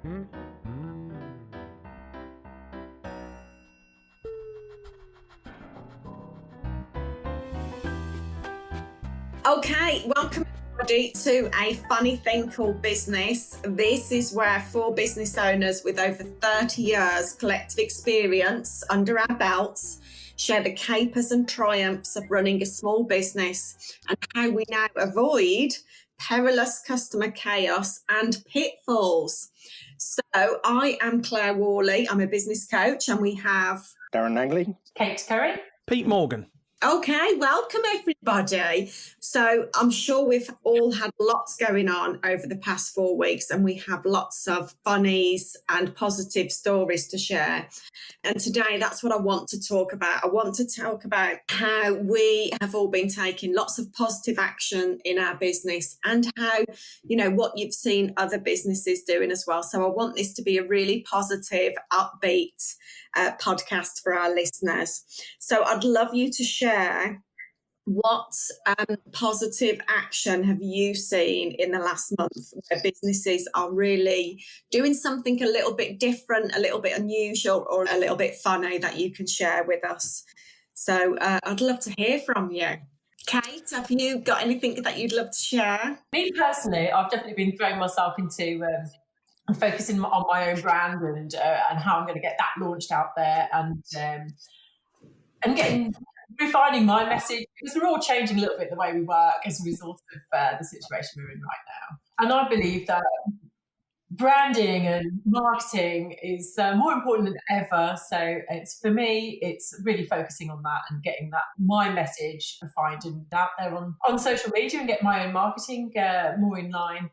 Okay, welcome everybody to A Funny Thing Called Business. This is where 4 business owners with over 30 years collective experience under our belts share the capers and triumphs of running a small business and how we now avoid perilous customer chaos and pitfalls. So I am Clare Whalley. I'm a business coach, and we have Darren Langley, Kate Curry, Pete Morgan. Okay, welcome everybody. So I'm sure we've all had lots going on over the past 4 weeks, and we have lots of funnies and positive stories to share. And today that's what I want to talk about. I want to talk about how we have all been taking lots of positive action in our business, and how, what you've seen other businesses doing as well. So I want this to be a really positive, upbeat podcast for our listeners. So I'd love you to share what positive action have you seen in the last month where businesses are really doing something a little bit different, a little bit unusual, or a little bit funny that you can share with us. So I'd love to hear from you. Kate, have you got anything that you'd love to share? Me personally, I've definitely been throwing myself into focusing on my own brand and how I'm going to get that launched out there, and refining my message, because we're all changing a little bit the way we work as a result of the situation we're in right now. And I believe that branding and marketing is more important than ever. So for me, it's really focusing on that and getting my message refined and out there on social media, and get my own marketing more in line.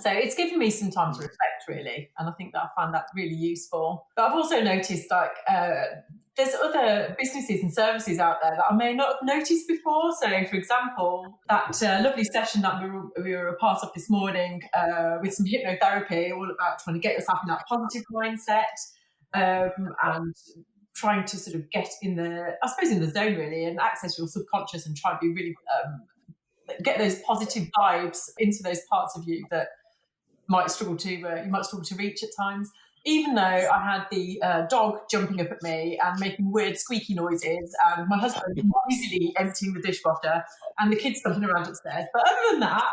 So it's given me some time to reflect, really, and I think that I found that really useful. But I've also noticed, there's other businesses and services out there that I may not have noticed before. So, for example, that lovely session that we were a part of this morning with some hypnotherapy, all about trying to get yourself in that positive mindset and trying to sort of get in the zone, really, and access your subconscious and try and be really get those positive vibes into those parts of you that you might struggle to reach at times. Even though I had the dog jumping up at me and making weird squeaky noises, and my husband noisily emptying the dishwasher, and the kids jumping around upstairs. But other than that,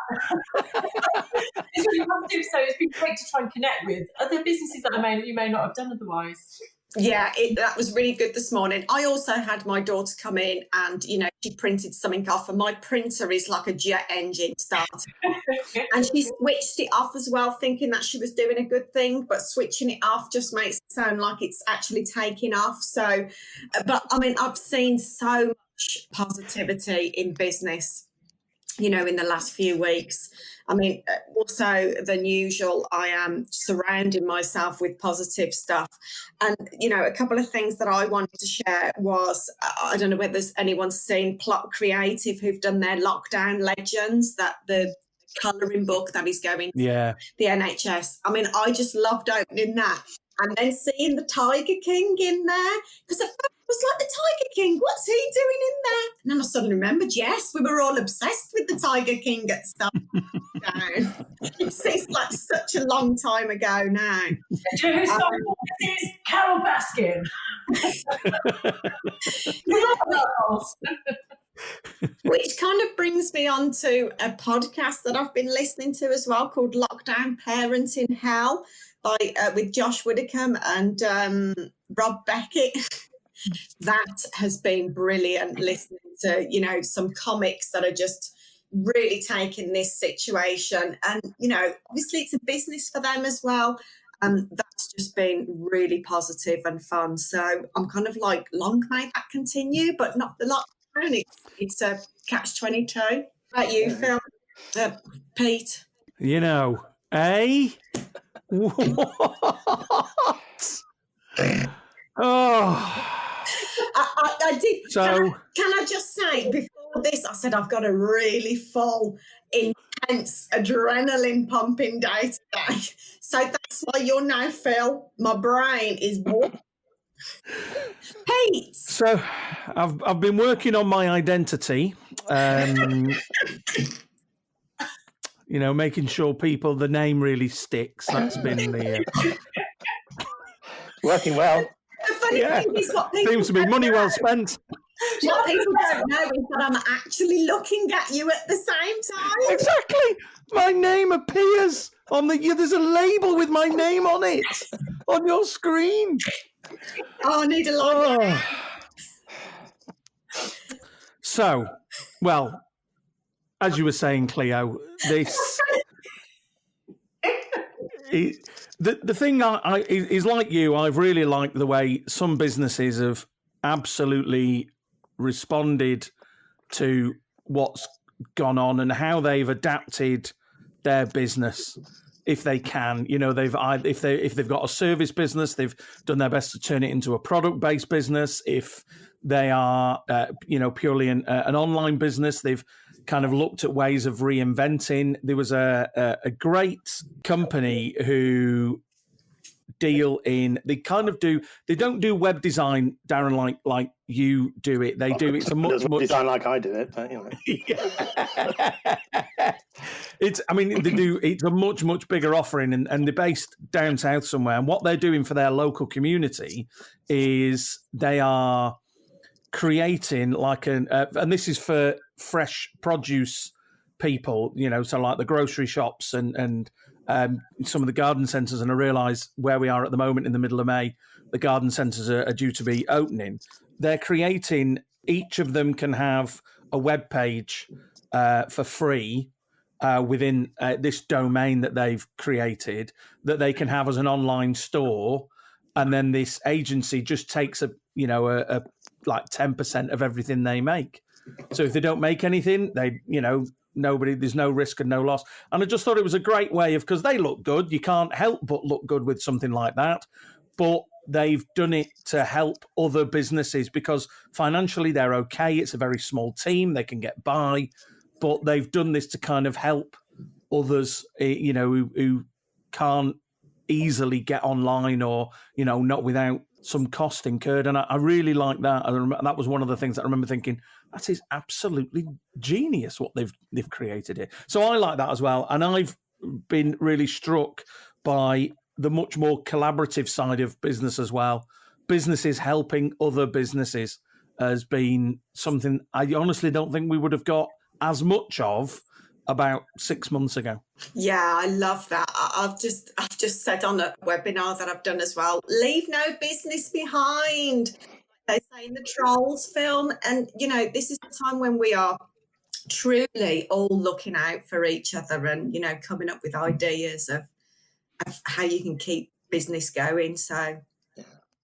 it's really positive. So it's been great to try and connect with other businesses that you may not have done otherwise. Yeah, that was really good this morning. I also had my daughter come in and, she printed something off, and my printer is like a jet engine starter. And she switched it off as well, thinking that she was doing a good thing, but switching it off just makes it sound like it's actually taking off. So, but I've seen so much positivity in business, in the last few weeks. Also than usual, I am surrounding myself with positive stuff. And, a couple of things that I wanted to share was, I don't know whether anyone's seen Plot Creative, who've done their lockdown legends, that the colouring book that is going to the NHS. I just loved opening that and then seeing the Tiger King in there, because at first I was like, the Tiger King, what's he doing in there? And then I suddenly remembered, yes, we were all obsessed with the Tiger King at some point. It seems like such a long time ago now. Do you know whose song this is? Carol Baskin. Which kind of brings me on to a podcast that I've been listening to as well, called Lockdown Parents in Hell, with Josh Widdicombe and Rob Beckett. That has been brilliant, listening to, some comics that are just really taking this situation. And, obviously it's a business for them as well. That's just been really positive and fun. So I'm kind of like, long may that continue, but not the lockdown. It's a catch-22. How about you, Phil? Pete? What? Oh. I did. So, can I just say, before this, I said I've got a really full, intense, adrenaline pumping day today. So that's why you're now, Phil. My brain is warm. Pete. So I've been working on my identity. making sure the name really sticks. That's been the working well. The funny thing is what people seems to be money well spent. What people don't know is that I'm actually looking at you at the same time. Exactly. My name appears on there's a label with my name on it on your screen. Oh, I need a line. So, well, as you were saying, Cleo, this the thing is like you. I've really liked the way some businesses have absolutely responded to what's gone on and how they've adapted their business if they can. If they've got a service business, they've done their best to turn it into a product-based business. If they are purely an online business, they've kind of looked at ways of reinventing. There was a great company who they don't do web design, Darren, like you do it. They do it's a much design like I do it, but it's a much bigger offering, and they're based down south somewhere. And what they're doing for their local community is they are creating and this is for fresh produce people, so like the grocery shops and some of the garden centres. And I realise where we are at the moment in the middle of May, the garden centres are due to be opening. They're creating, each of them can have a web page for free within this domain that they've created, that they can have as an online store. And then this agency just takes a like 10% of everything they make. So if they don't make anything, there's no risk and no loss. And I just thought it was a great way because they look good. You can't help but look good with something like that. But they've done it to help other businesses because financially they're okay. It's a very small team. They can get by. But they've done this to kind of help others, who can't easily get online or, not without some cost incurred. And I really like that. That was one of the things that I remember thinking, that is absolutely genius what they've created here. So I like that as well. And I've been really struck by the much more collaborative side of business as well. Businesses helping other businesses has been something I honestly don't think we would have got as much of about 6 months ago. Yeah, I love that. I've just said on a webinar that I've done as well, leave no business behind. They say in the Trolls film. And, this is the time when we are truly all looking out for each other and, coming up with ideas of how you can keep business going. So,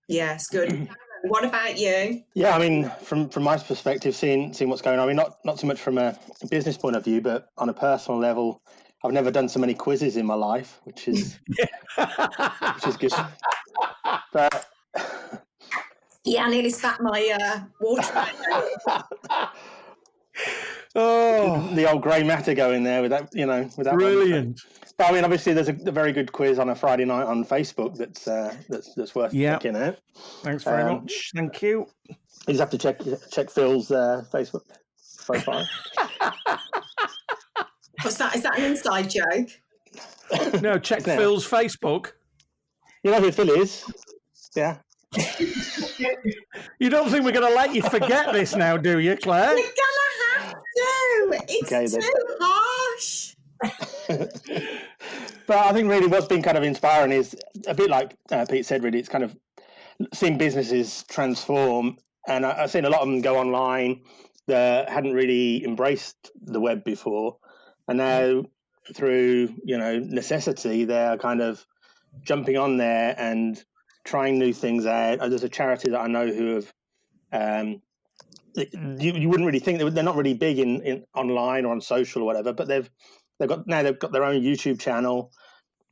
yeah, it's good. What about you? Yeah, I mean, from my perspective, seeing what's going on, I mean, not so much from a business point of view, but on a personal level, I've never done so many quizzes in my life, which is good. But yeah, I nearly spat my water. Oh, the old grey matter going there with that, with that. Brilliant. But I mean, obviously, there's a very good quiz on a Friday night on Facebook that's worth checking out. Thanks very much. Thank you. You just have to check Phil's Facebook profile. What's that? Is that an inside joke? No, check Phil's Facebook. You know who Phil is? Yeah. You don't think we're going to let you forget this now, do you, Claire? We're going to have to. It's too harsh. But I think really what's been kind of inspiring is a bit like Pete said, really, it's kind of seeing businesses transform. And I've seen a lot of them go online that hadn't really embraced the web before. And now through, necessity, they're kind of jumping on there and trying new things out. There's a charity that I know who have, you wouldn't really think they're not really big in online or on social or whatever, but they've got their own YouTube channel,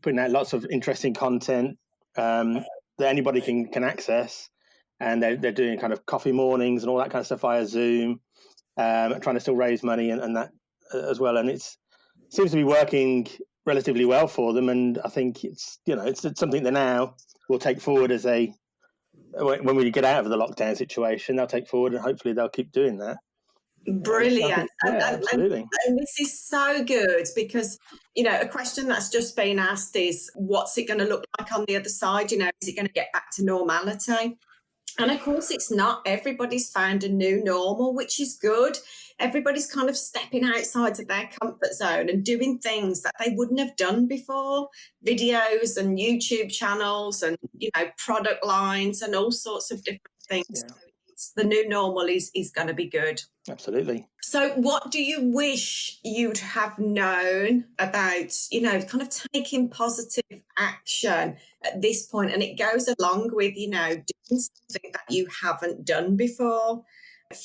putting out lots of interesting content that anybody can access, and they're doing kind of coffee mornings and all that kind of stuff via Zoom, trying to still raise money and that as well. And it seems to be working relatively well for them, and I think it's something that now will take forward as when we get out of the lockdown situation, they'll take forward and hopefully they'll keep doing that. Brilliant. Absolutely. And this is so good because, a question that's just been asked is, what's it going to look like on the other side? Is it going to get back to normality? And of course, it's not. Everybody's found a new normal, which is good. Everybody's kind of stepping outside of their comfort zone and doing things that they wouldn't have done before. Videos and YouTube channels and, product lines and all sorts of different things. Yeah. So the new normal is going to be good. Absolutely. So what do you wish you'd have known about, kind of taking positive action at this point? And it goes along with, doing something that you haven't done before.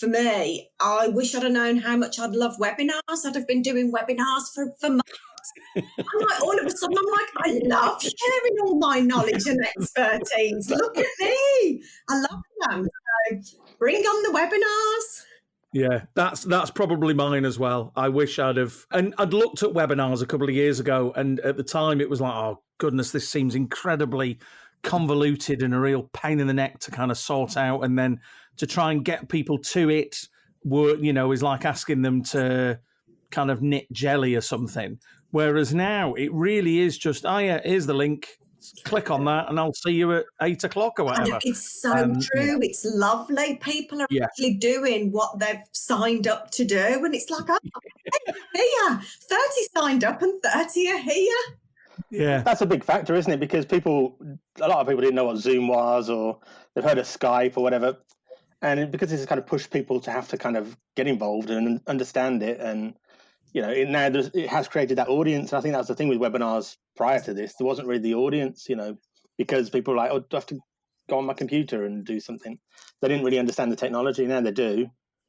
For me, I wish I'd have known how much I'd love webinars. I'd have been doing webinars for months. All of a sudden, I'm like, I love sharing all my knowledge and expertise. Look at me. I love them. So bring on the webinars. Yeah, that's probably mine as well. I wish I'd looked at webinars a couple of years ago, and at the time it was like, oh goodness, this seems incredibly convoluted and a real pain in the neck to kind of sort out, and then to try and get people to it is like asking them to kind of knit jelly or something. Whereas now it really is just, here's the link. Click on that and I'll see you at 8 o'clock or whatever. It's so true. It's lovely. People are actually doing what they've signed up to do. And it's like, here, 30 signed up and 30 are here. Yeah. That's a big factor, isn't it? Because a lot of people didn't know what Zoom was, or they've heard of Skype or whatever. And because this has kind of pushed people to have to kind of get involved and understand it. And, it has created that audience. And I think that's the thing with webinars prior to this. There wasn't really the audience, because people were like, oh, do I have to go on my computer and do something? They didn't really understand the technology. Now they do.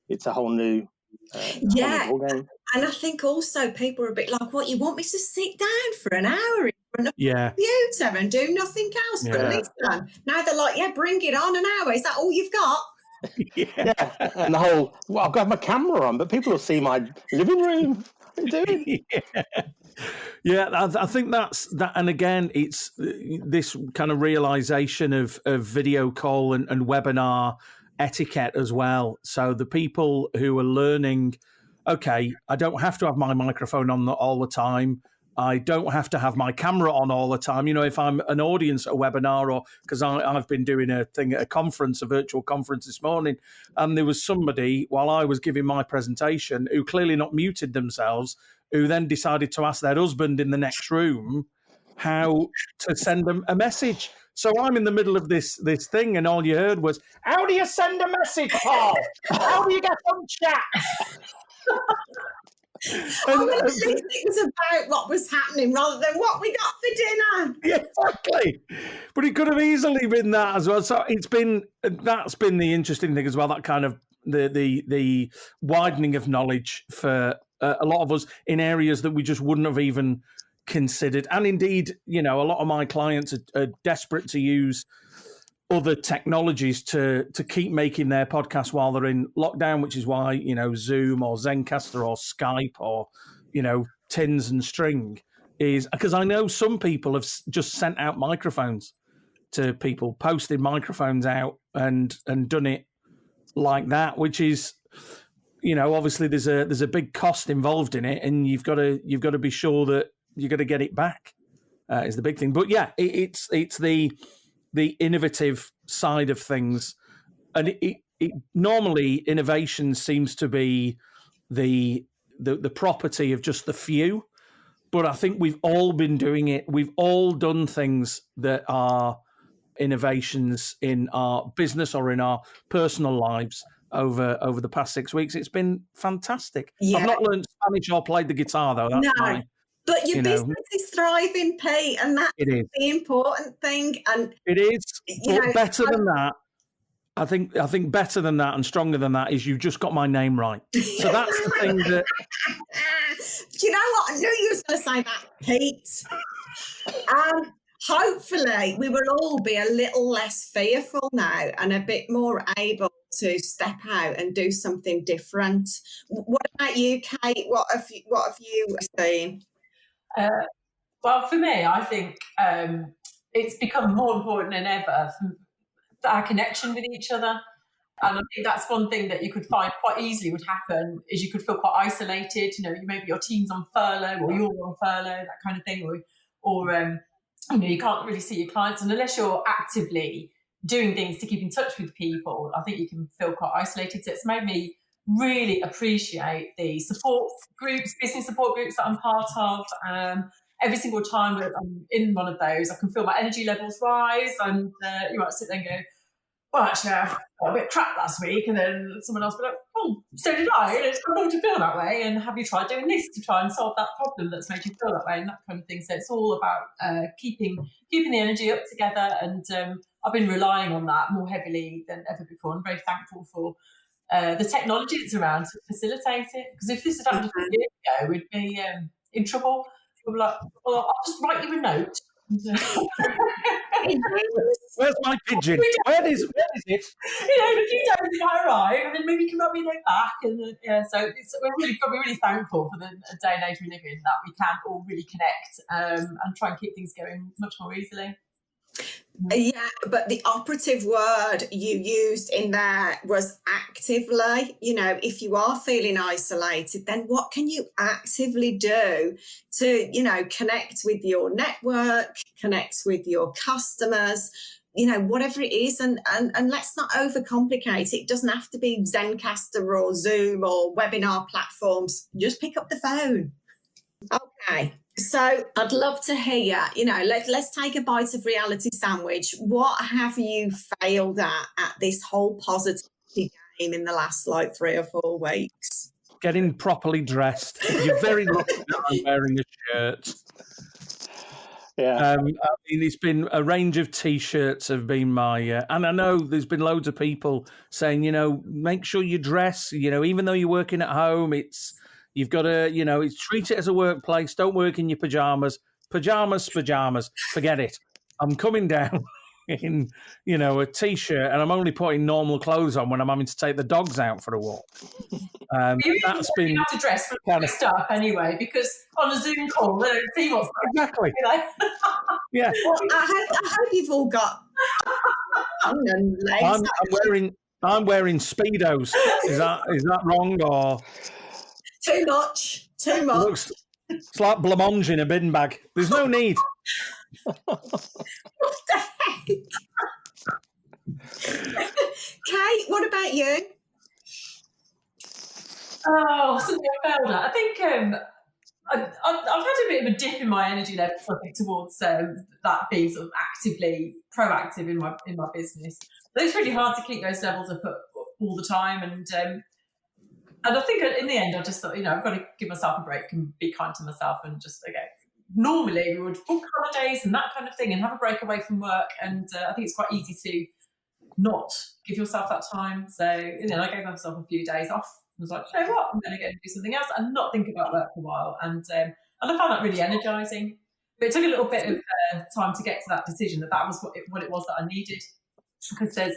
It's a whole new whole game. And I think also people are a bit like, what, you want me to sit down for an hour in front of the computer and do nothing else but listen? Now they're like, bring it on, an hour. Is that all you've got? And the whole, I've got my camera on, but people will see my living room. What are you doing? I think that's that. And again, it's this kind of realization of video call and webinar etiquette as well. So the people who are learning, okay, I don't have to have my microphone on all the time. I don't have to have my camera on all the time. If I'm an audience at a webinar, or because I've been doing a thing at a virtual conference this morning, and there was somebody while I was giving my presentation who clearly not muted themselves, who then decided to ask their husband in the next room how to send them a message. So I'm in the middle of this thing, and all you heard was, "How do you send a message, Paul? How do you get on chat?" At least it was about what was happening rather than what we got for dinner. Yeah, exactly. But it could have easily been that as well. So that's been the interesting thing as well. That kind of the widening of knowledge for a lot of us in areas that we just wouldn't have even considered. And indeed, a lot of my clients are desperate to use other technologies to keep making their podcasts while they're in lockdown, which is why, Zoom or Zencaster or Skype or, Tins and String is because I know some people have just sent out microphones to people, posted microphones out and done it like that, which is, obviously there's a big cost involved in it, and you've got to be sure that you're going to get it back is the big thing. But yeah, it's the innovative side of things. And it normally innovation seems to be the property of just the few. But I think we've all been doing it. We've all done things that are innovations in our business or in our personal lives over the past 6 weeks. It's been fantastic. Yeah. I've not learned Spanish or played the guitar, though. That's But your business is thriving, Pete, and that's the important thing. And it is. But better than that, I think better than that and stronger than that is you just got my name right. So that's the thing that. Do you know what? I knew you was going to say that, Pete. Hopefully, we will all be a little less fearful now and a bit more able to step out and do something different. What about you, Kate? What have you seen? Well, for me, I think it's become more important than ever, our connection with each other. And I think that's one thing that you could find quite easily would happen is you could feel quite isolated. Maybe your team's on furlough or you're on furlough, that kind of thing, or you can't really see your clients, and unless you're actively doing things to keep in touch with people, I think you can feel quite isolated. So it's made me really appreciate the support groups, business support groups that I'm part of. Every single time I'm in one of those, I can feel my energy levels rise, and you might sit there and go, well, actually, I felt a bit crap last week, and then someone else will be like, oh, so did I, and it's normal to feel that way, and have you tried doing this to try and solve that problem that's made you feel that way, and that kind of thing. So it's all about keeping the energy up together, and I've been relying on that more heavily than ever before. I'm very thankful for the technology that's around to facilitate it, because if this had happened a year ago, we'd be in trouble. We'd be like, well, I'll just write you a note. Where's my pigeon? Where is it? In a few days it might arrive, and then maybe you can write me a note back. And so we're really thankful for the day and age we live in, that we can all really connect and try and keep things going much more easily. Yeah, but the operative word you used in there was actively. If you are feeling isolated, then what can you actively do to, connect with your network, connect with your customers, whatever it is. And let's not overcomplicate it. It doesn't have to be Zencaster or Zoom or webinar platforms. Just pick up the phone. Okay. So I'd love to hear, let's take a bite of reality sandwich. What have you failed at this whole positivity game in the last 3 or 4 weeks? Getting properly dressed. You're very lucky that I'm wearing a shirt. Yeah. It's been a range of T-shirts have been my, and I know there's been loads of people saying, make sure you dress, even though you're working at home, you've got to, treat it as a workplace. Don't work in your pajamas. Pajamas. Forget it. I'm coming down in, a T-shirt, and I'm only putting normal clothes on when I'm having to take the dogs out for a walk. That's been. You have to dress for kind of stuff anyway, because on a Zoom call, they don't see what's exactly. Yeah. Well, I hope you've all got legs. I'm wearing Speedos. Is that wrong or? Too much. It's like blancmange in a bin bag. There's no need. What the heck? Kate, what about you? Oh, something I failed at. I think I've had a bit of a dip in my energy level, I think, towards that being sort of actively proactive in my business. But it's really hard to keep those levels up all the time, and I think in the end, I just thought, I've got to give myself a break and be kind to myself, and just normally we would book holidays and that kind of thing and have a break away from work, and I think it's quite easy to not give yourself that time. So I gave myself a few days off. I was like, you know what, I'm going to go and do something else and not think about work for a while, and I found that really energising. But it took a little bit of time to get to that decision that was what it was that I needed, because it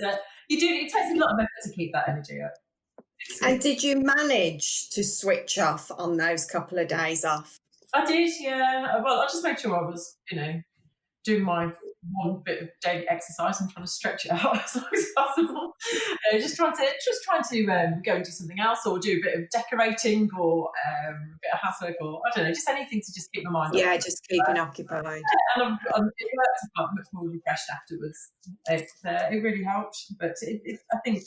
takes a lot of effort to keep that energy up. And did you manage to switch off on those couple of days off? I did, yeah. Well, I just made sure I was, doing my one bit of daily exercise and trying to stretch it out as long as possible. Just trying to go and do something else, or do a bit of decorating, or a bit of housework, or I don't know, just anything to just keep my mind. Yeah, just keeping occupied. Yeah, and it works. I'm much more refreshed afterwards. It really helped, but I think.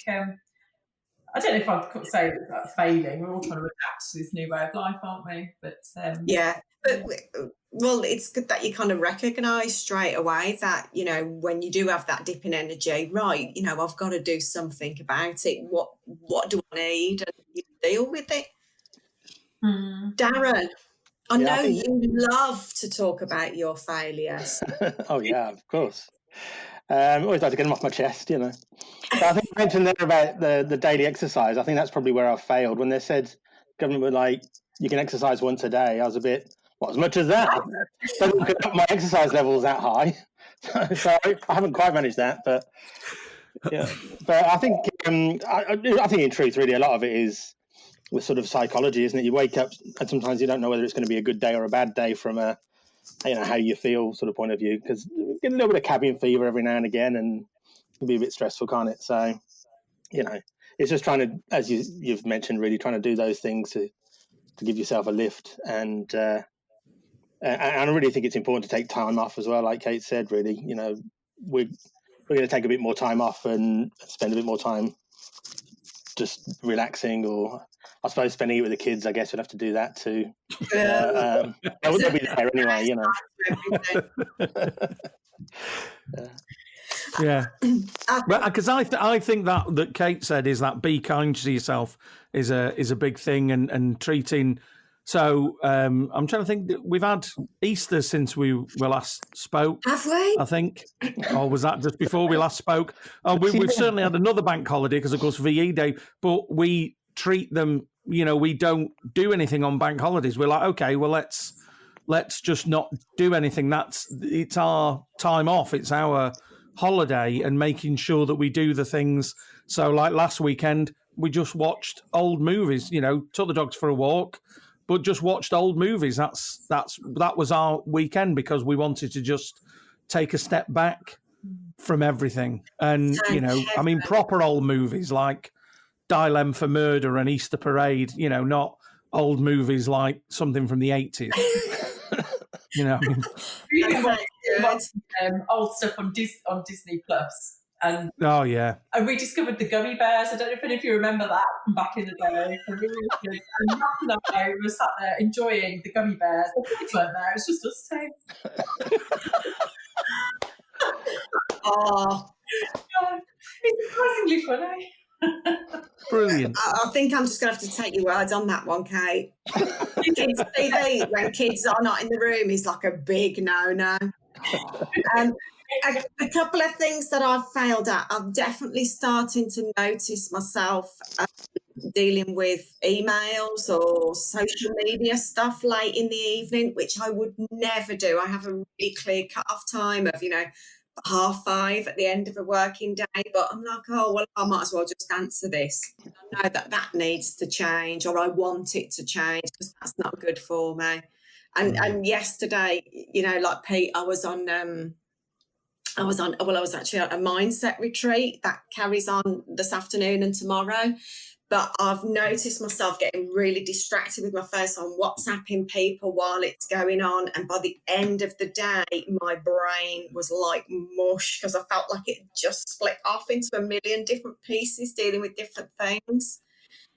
I don't know if I'd say it's about failing. We're all trying to adapt to this new way of life, aren't we? But yeah, but well, it's good that you kind of recognise straight away that when you do have that dip in energy, right? I've got to do something about it. What do I need, and you deal with it. Darren, I know you love to talk about your failures. Oh yeah, of course. Always like to get them off my chest, But I think you mentioned there about the daily exercise. I think that's probably where I failed. When they said government were like, you can exercise once a day, I was a bit, what, as much as that? Doesn't put my exercise levels that high. So I haven't quite managed that, but yeah. But I think I think in truth, really, a lot of it is with sort of psychology, isn't it? You wake up and sometimes you don't know whether it's going to be a good day or a bad day from a how you feel sort of point of view, because you get a little bit of cabin fever every now and again, and it can be a bit stressful, can't it? So it's just trying to, as you've mentioned, really trying to do those things to give yourself a lift. And I really think it's important to take time off as well. Like Kate said, really, we're going to take a bit more time off and spend a bit more time just relaxing, or I suppose spending it with the kids. I guess we'd have to do that too. They'll be there anyway, Yeah, because I think that Kate said is that be kind to yourself is a big thing, and treating. So I'm trying to think. We've had Easter since we were last spoke. Have we? I think. Or was that just before we last spoke? Oh, we've certainly had another bank holiday because, of course, VE Day. But we treat them. We don't do anything on bank holidays. We're like, okay, well, let's just not do anything. It's our time off. It's our holiday, and making sure that we do the things. So, like last weekend, we just watched old movies. Took the dogs for a walk. But just watched old movies. That was our weekend, because we wanted to just take a step back from everything. And proper old movies like Dial M for Murder and Easter Parade. Not old movies like something from the 80s. Old stuff on Disney Plus. And oh yeah, and we discovered the gummy bears. I don't know if any of you remember that from back in the day. And Matt and I were sat there enjoying the gummy bears. The kids weren't there. It was just us two. Oh, it's surprisingly funny. Brilliant. I think I'm just going to have to take your words on that one, Kate. Kids TV when kids are not in the room is like a big no-no. A couple of things that I've failed at. I'm definitely starting to notice myself dealing with emails or social media stuff late in the evening, which I would never do. I have a really clear cut-off time of, 5:30 at the end of a working day, but I'm like, oh, well, I might as well just answer this. I know that needs to change, or I want it to change, because that's not good for me. And yesterday, like Pete, I was actually at a mindset retreat that carries on this afternoon and tomorrow. But I've noticed myself getting really distracted with my face on WhatsApping people while it's going on. And by the end of the day, my brain was like mush, because I felt like it just split off into a million different pieces dealing with different things.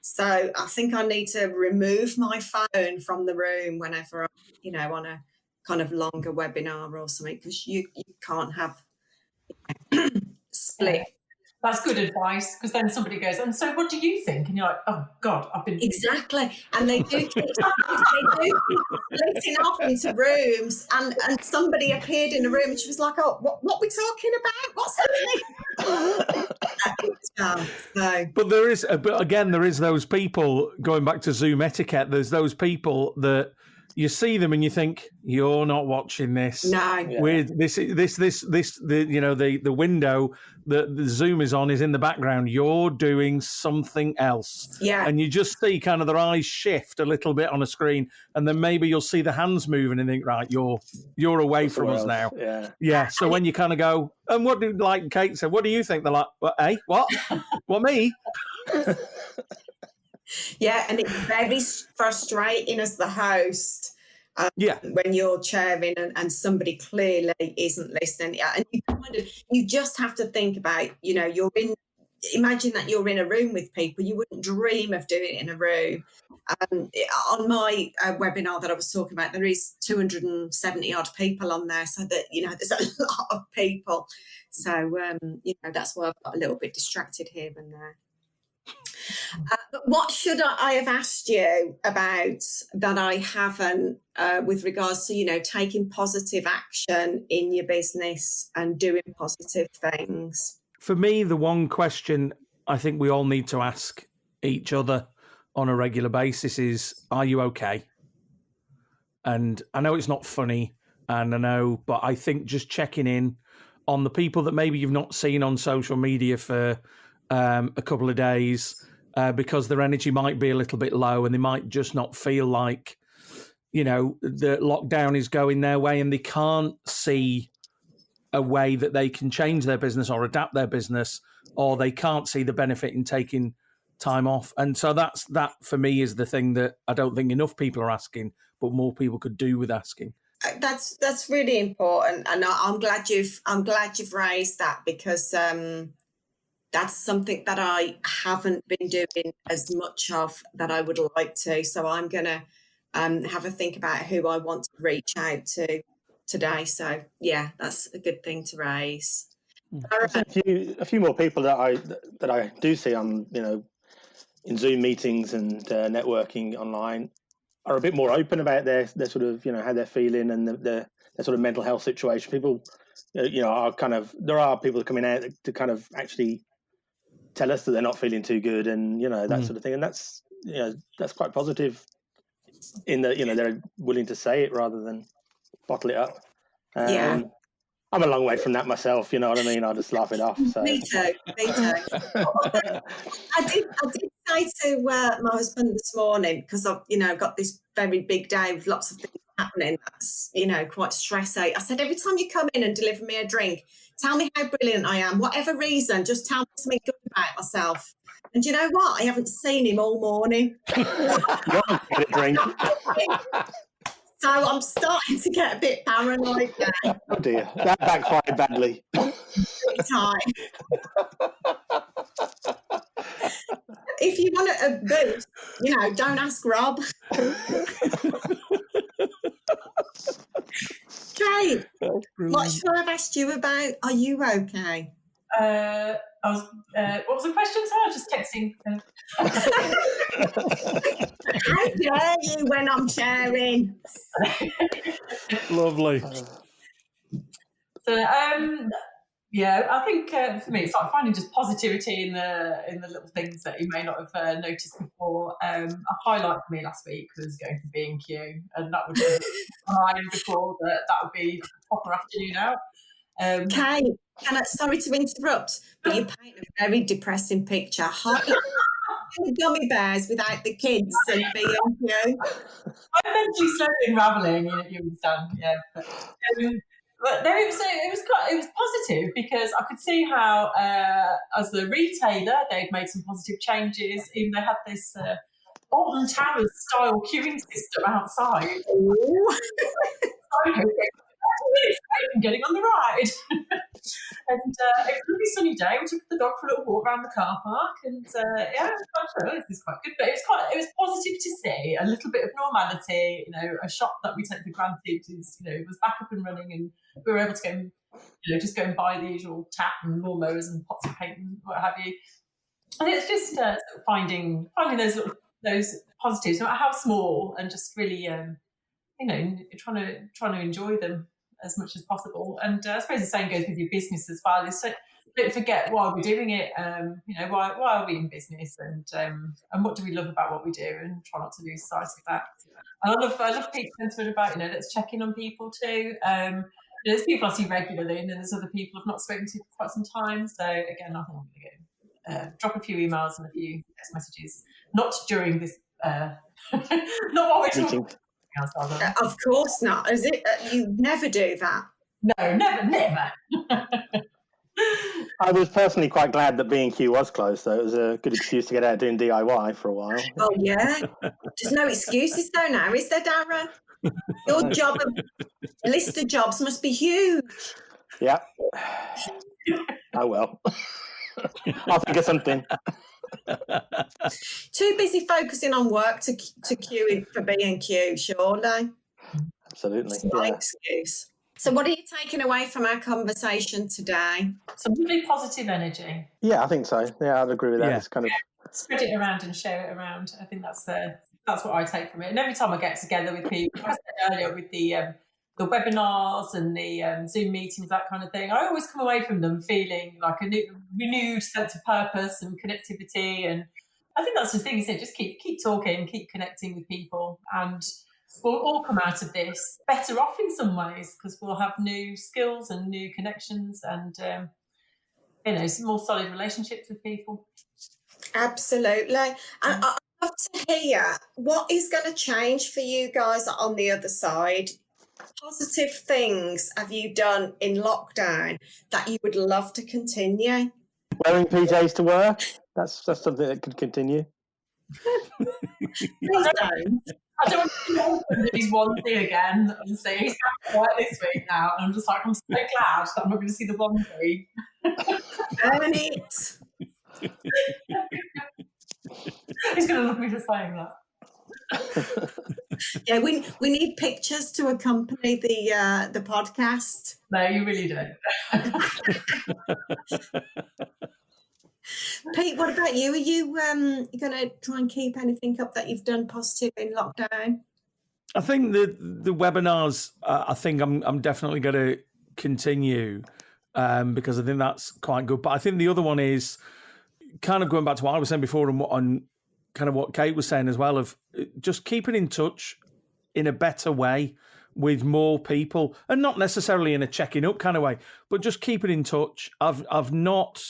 So I think I need to remove my phone from the room whenever I'm, on a kind of longer webinar or something, because you can't have split. That's good advice, because then somebody goes, and so what do you think? And you're like, oh God, I've been... Exactly. And they do keep splitting off into rooms, and somebody appeared in a room and she was like, oh, what are we talking about? What's happening? But there is those people, going back to Zoom etiquette, there's those people that you see them and you think, you're not watching this. No. Yeah. The window that the Zoom is on is in the background. You're doing something else. Yeah. And you just see kind of their eyes shift a little bit on a screen, and then maybe you'll see the hands moving and think, right, you're away from us now. Yeah. Yeah. So when you kind of go, and like Kate said, what do you think? They're like, what? What, me? Yeah, and it's very frustrating as the host when you're chairing and somebody clearly isn't listening. And you just have to think about, imagine that you're in a room with people. You wouldn't dream of doing it in a room. On my webinar that I was talking about, there is 270 odd people on there, so that, there's a lot of people. So, that's why I've got a little bit distracted here and there. What should I have asked you about that I haven't, with regards to, taking positive action in your business and doing positive things? For me, the one question I think we all need to ask each other on a regular basis is, are you okay? And I know it's not funny, but I think just checking in on the people that maybe you've not seen on social media for a couple of days, because their energy might be a little bit low and they might just not feel like, the lockdown is going their way, and they can't see a way that they can change their business or adapt their business, or they can't see the benefit in taking time off. And so that for me is the thing that I don't think enough people are asking, but more people could do with asking. That's really important, and I'm glad you've raised that, because that's something that I haven't been doing as much of that I would like to. So I'm gonna have a think about who I want to reach out to today. So yeah, that's a good thing to raise. I've seen a few more people that I do see on, in Zoom meetings and networking online, are a bit more open about their sort of, how they're feeling and their sort of mental health situation. People, are kind of, there are people coming out to kind of actually tell us that they're not feeling too good, and that sort of thing, and that's that's quite positive in that they're willing to say it rather than bottle it up. Yeah. I'm a long way from that myself, you know what I mean? I'll just laugh it off. So. Me too. I did say to my husband this morning, because I've got this very big day with lots of things happening. That's quite stressy. I said, every time you come in and deliver me a drink, tell me how brilliant I am. Whatever reason, just tell me something good about myself. And you know what? I haven't seen him all morning. You always get a drink. So I'm starting to get a bit paranoid now. Oh dear, that backfired badly. Time. If you want a boost, don't ask Rob. Kate, what should I have asked you about? Are you okay? What was the question? So I was just texting. How dare you when I'm sharing? Lovely. So yeah, I think for me it's like finding just positivity in the little things that you may not have noticed before. A highlight for me last week was going to B&Q, and that would be time before that would be a proper afternoon out. Kate, sorry to interrupt, but you paint a very depressing picture. Gummy bears without the kids and B&Q. I'm mentally slowly unravelling, you understand, yeah. But no, it was positive, because I could see how, as the retailer, they'd made some positive changes. Even they had this Alton Towers style queuing system outside. I'm getting on the ride. And it was a really sunny day. We took the dog for a little walk around the car park, and yeah, this is quite good. But it was positive to see a little bit of normality. A shop that we take for granted was back up and running, and we were able to go, just go and buy the usual tap and lawnmowers and pots of paint and what have you. And it's just sort of finding those positives, no matter how small, and just really trying to enjoy them as much as possible. And I suppose the same goes with your business as well. So don't forget why we're doing it. Why are we in business, and what do we love about what we do, and try not to lose sight of that. And I love Pete's sentiment about let's check in on people too. There's people I see regularly, and then there's other people I've not spoken to for quite some time. So again, I think I'm going to go drop a few emails and a few text messages. Not during this. Not while we're talking. Of course not. Is it? You never do that. No, never. I was personally quite glad that B&Q was closed, so it was a good excuse to get out doing DIY for a while. Oh yeah, there's no excuses though now, is there, Darren? Your list of jobs must be huge. Yeah. Oh well. I'll think of something. Too busy focusing on work to queue for B&Q, surely. Absolutely. No excuse. So what are you taking away from our conversation today? Some really positive energy. Yeah, I think so. Yeah, I'd agree with that. Yeah. It's kind of spread it around and share it around. I think that's what I take from it. And every time I get together with people, like I said earlier, with the webinars and the Zoom meetings, that kind of thing, I always come away from them feeling like a renewed sense of purpose and connectivity. And I think that's the thing, isn't it? Just keep talking, keep connecting with people, and we'll all come out of this better off in some ways, because we'll have new skills and new connections, and some more solid relationships with people. Absolutely. And I'd love to hear what is going to change for you guys on the other side. positive things have you done in lockdown that you would love to continue? Wearing PJs to work, that's something that could continue. Please don't. I don't want to see my husband do his one thing again. Honestly, he's got work this week now, and I'm just like, I'm so glad that I'm not going to see the one thing. Earn it. He's going to love me for saying that. Yeah, we need pictures to accompany the podcast. No, you really don't. Pete, what about you? Are you going to try and keep anything up that you've done positive in lockdown? I think the webinars, I think I'm definitely going to continue because I think that's quite good. But I think the other one is kind of going back to what I was saying before and kind of what Kate was saying as well, of just keeping in touch in a better way with more people, and not necessarily in a checking up kind of way, but just keeping in touch. I've not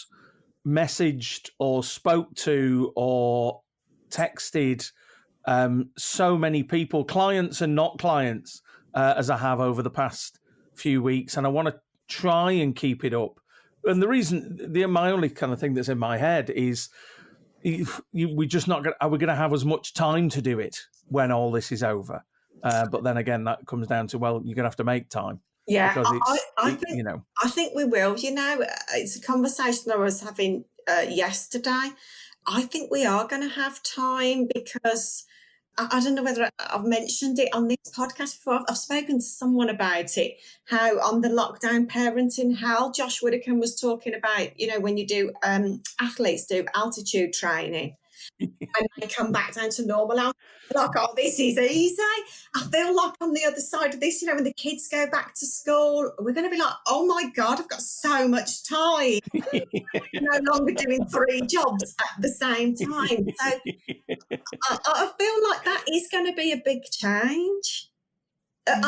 messaged or spoke to or texted so many people, clients and not clients, as I have over the past few weeks, and I want to try and keep it up. And the reason, my only kind of thing that's in my head is, we're just not going. Are we going to have as much time to do it when all this is over? But then again, that comes down to, well, you're going to have to make time. Yeah, because I think we will. You know, it's a conversation I was having yesterday. I think we are going to have time because I don't know whether I've mentioned it on this podcast before. I've spoken to someone about it, how on the lockdown parenting hell, Josh Widdicombe was talking about, you know, when you do, athletes do altitude training and they come back down to normal altitude, like, oh, this is easy. I feel like on the other side of this, you know, when the kids go back to school, we're going to be like, oh my God, I've got so much time. No longer doing 3 jobs at the same time. So I feel like that is going to be a big change. A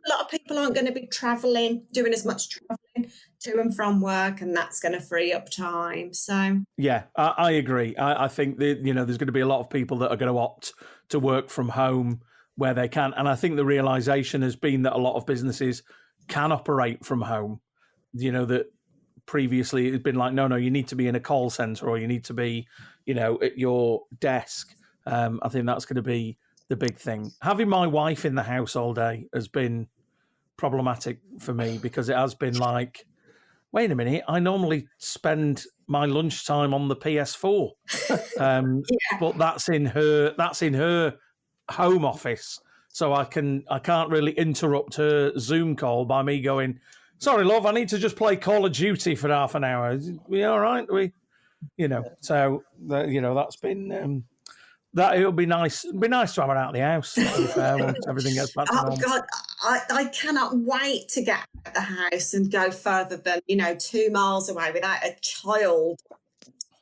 lot of people aren't going to be travelling, doing as much travelling to and from work, and that's going to free up time. So yeah, I agree. I think that, you know, there's going to be a lot of people that are going to opt to work from home where they can, and I think the realization has been that a lot of businesses can operate from home. You know, that previously it's been like, no, you need to be in a call center or you need to be, you know, at your desk. I think that's going to be the big thing. Having my wife in the house all day has been problematic for me because it has been like, wait a minute, I normally spend my lunchtime on the PS4, but that's in her home office, so I can't really interrupt her Zoom call by me going, sorry, love, I need to just play Call of Duty for half an hour. We all right? So that's been. That it'll be nice. It'll be nice to have her out of the house once everything gets back to normal. God, I cannot wait to get out of the house and go further than 2 miles away without a child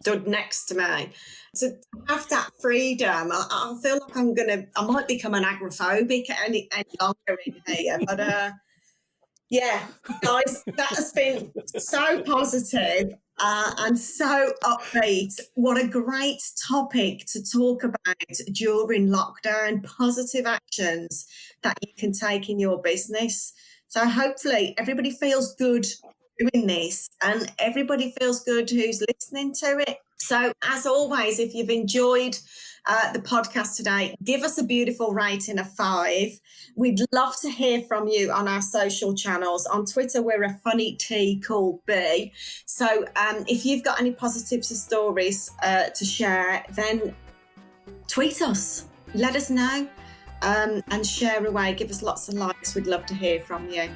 stood next to me. To have that freedom, I feel like I might become an agoraphobic any longer in here. But yeah, guys, that has been so positive. And so upbeat. What a great topic to talk about during lockdown, positive actions that you can take in your business. So hopefully everybody feels good doing this and everybody feels good who's listening to it. So as always, if you've enjoyed the podcast today, give us a beautiful rating of 5. We'd love to hear from you on our social channels. On Twitter, we're a funny T called B. So if you've got any positives or stories to share, then tweet us, let us know, and share away. Give us lots of likes. We'd love to hear from you.